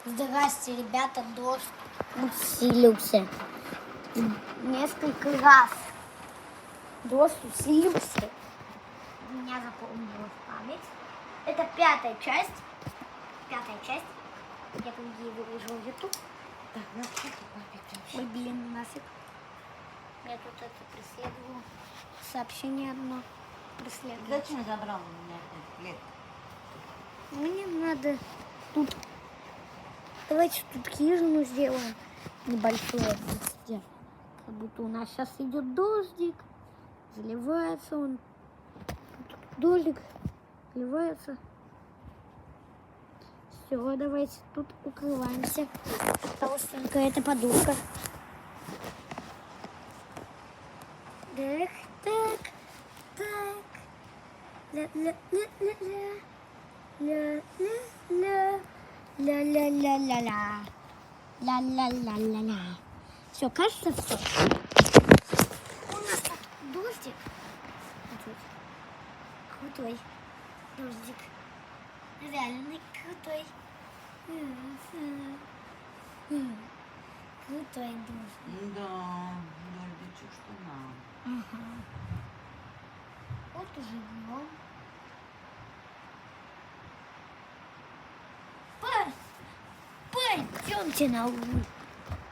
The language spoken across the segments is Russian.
Здрасте, ребята, дождь усилился. Несколько раз дождь усилился. У меня запомнилась память. Это пятая часть. Я там ей выложил в YouTube. Так, нафиг, папе, Ой, блин, нафиг. Я тут это преследовала. Сообщение одно преследовала. Зачем забрал у меня этот плед? Мне надо тут... Давайте тут хижину сделаем. Небольшое. Как будто у нас сейчас идет дождик. Заливается он. Тут дождик. Заливается. Все, давайте тут укрываемся. Толстенькая эта подушка. Так. Ля-ля-ля-ля-ля. Все, кажется, все. У нас тут дождик. Тут крутой дождик. Реально крутой. Крутой дождик. Да, дождичек, что нам. Ага. Вот уже днем.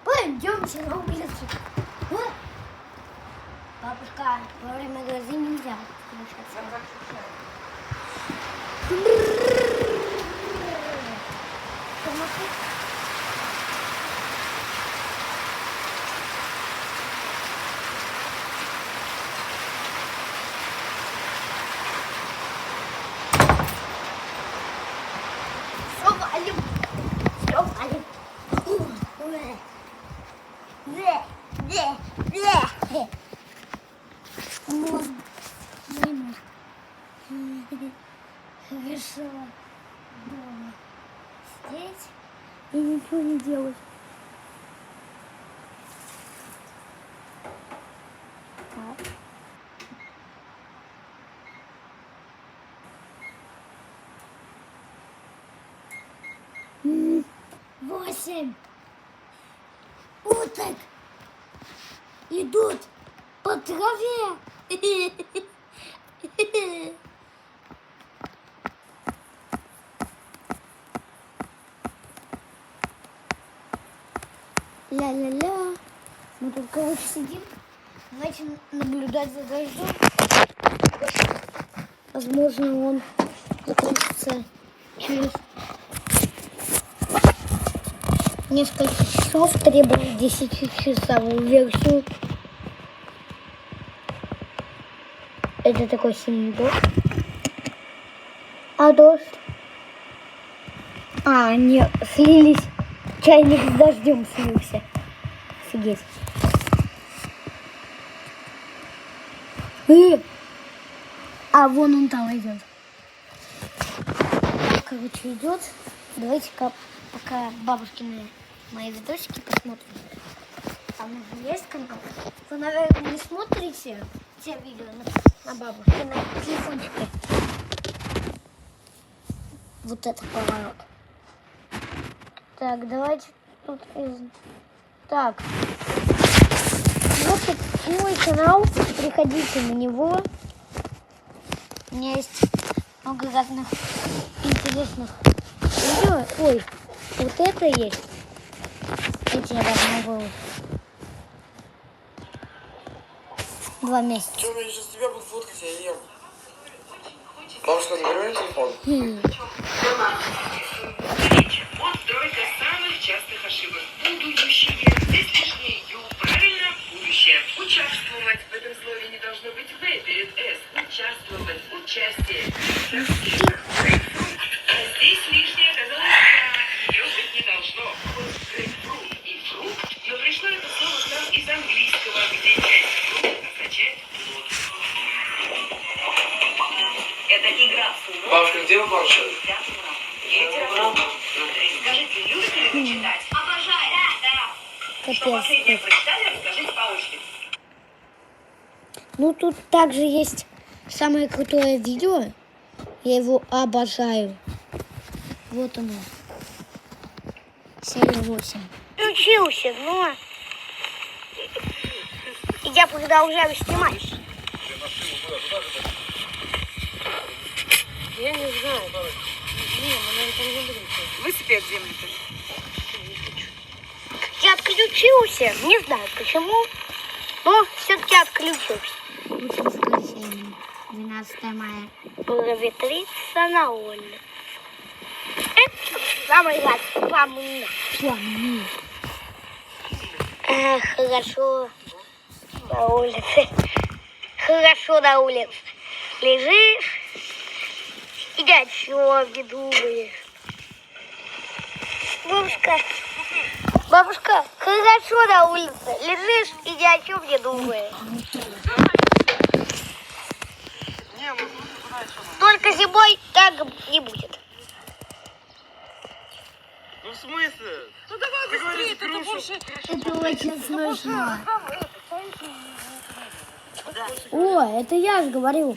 Пойдемте на улицу. А? Бабушка, во время грозы нельзя включаться. Все валим. Мозг. Мой мозг. Решила дома сидеть и ничего не делать. Так. М, 8 уток идут по траве. Ля-ля-ля. Мы тут, короче, сидим. Давайте наблюдать за дождем. Возможно, он закончится через несколько часов, требует 10-часовую версию. Это такой синий дождь. А дождь? А, не, слились. Чайник с дождем слился. Офигеть. А вон он там идет. Короче, идет. Давайте-ка пока бабушкины мои видосики посмотрим. Там уже есть канал. Вы, наверное, не смотрите те видео на бабушке, на телефончике. Вот это поворот. Так, давайте тут из... Так. Вот тут мой канал. Приходите на него. У меня есть много разных интересных видео. Ой, вот это есть. Эти я давно выложу. 2 месяца. Что, я сейчас тебя буду фоткать, я ем. Бабушка, забери мой телефон. Вот тройка самых частых ошибок. Будущее. Здесь лишнее ю. Правильно? Будущее. Участвовать. В этом слове не должно быть в перед с. Участвовать. Участие. А здесь лишнее оказалось к. Ее быть не должно. Вот грейпфрут и фрукт. Но пришло это слово к нам из английского, где часть фрукт означает плод. Это игра слов. Бабушка, где вы планшет? Скажите, любите ли вы читать? Обожаю. Да. Что Капец. последнее прочитали, расскажите по очереди. Ну, тут также есть самое крутое видео. Я его обожаю. Вот оно. Серия 8. Включился, но я продолжаю снимать. Я не знаю. Не, мы, наверное, там не будем. Высыпи от земли-то. Я отключился, не знаю почему, но все-таки отключился. Лучше воскресенье. 12 мая. Проветриться на улице. Это самый главный. Пламя. Хорошо на улице. Хорошо на улице. Лежишь и ни о чем не думаешь. Бабушка, хорошо на улице. Лежишь и ни о чем не думаешь. Только зимой так не будет. Ну в смысле? Ну давай быстрее, это больше... Это очень смешно. О, это я же говорил.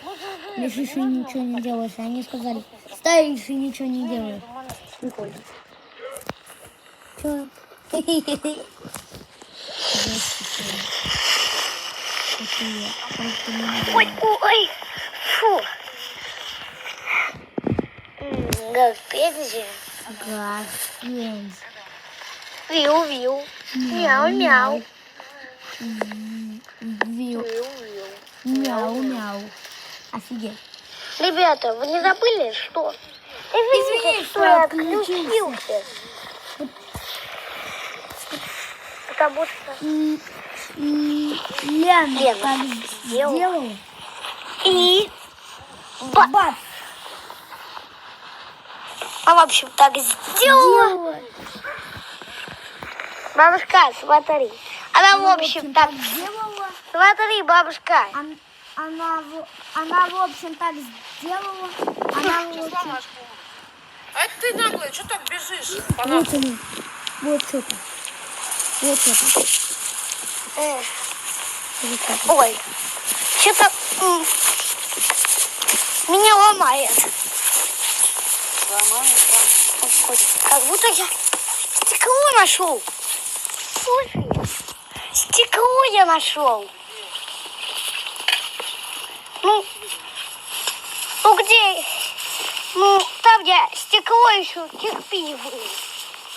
Лежишь и ничего не делаешь. Они сказали, стоишь и ничего не делаешь. Прикольно. Чё? Ой, ой, фу. Господи. Господи. Виу-виу. Мяу-мяу. Вил. Виу-виу. Мяу-мяу. Офигеть. Ребята, вы не забыли, что? Извини, Извините, что что я отключился. отключился. Потому что... Лена Лена так сделала. сделала. И... Бац. А в общем, так сделала. Бабушка, смотри. Она, в общем, так... сделала. Смотри, бабушка. Она, в общем, так сделала. Она, в общем... А это ты наглая, что так бежишь? Вот они. Вот что-то. Вот это. Ой, что-то меня ломает. Как будто я стекло нашел. Слушай, стекло я нашел. Ну где? Ну, там, где стекло еще кирпич был.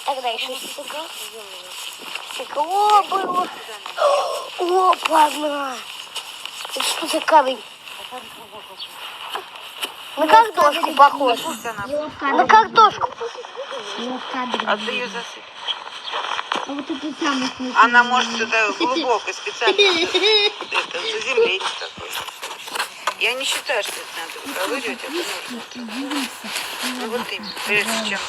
Тогда еще стекло было. Опа-на! Это что за камень? На картошку похож. На картошку. А ты ее засыпь. А вот это самое смешное. Она может сюда глубоко специально это, заземлить такой. Я не считаю, что это надо выковыривать, это нужно. Ну вот именно, прежде чем